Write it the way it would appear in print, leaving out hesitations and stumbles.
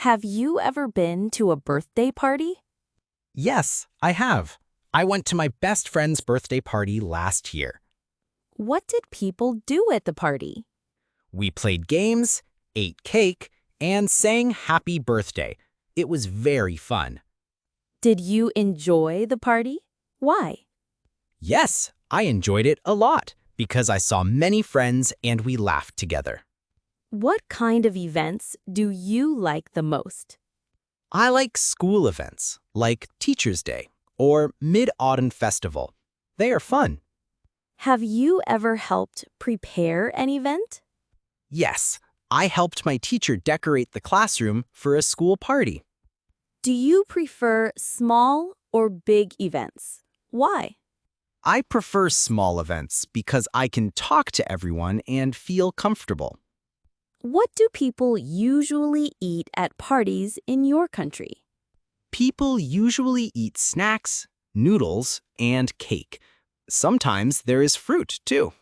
Have you ever been to a birthday party? Yes, I have. I went to my best friend's birthday party last year. What did people do at the party? We played games, ate cake, and sang happy birthday. It was very fun. Did you enjoy the party? Why? Yes, I enjoyed it a lot because I saw many friends and we laughed together. What kind of events do you like the most? I like school events like Teacher's Day or Mid-Autumn Festival. They are fun. Have you ever helped prepare an event? Yes, I helped my teacher decorate the classroom for a school party. Do you prefer small or big events? Why? I prefer small events because I can talk to everyone and feel comfortable. What do people usually eat at parties in your country? People usually eat snacks, noodles, and cake. Sometimes there is fruit, too.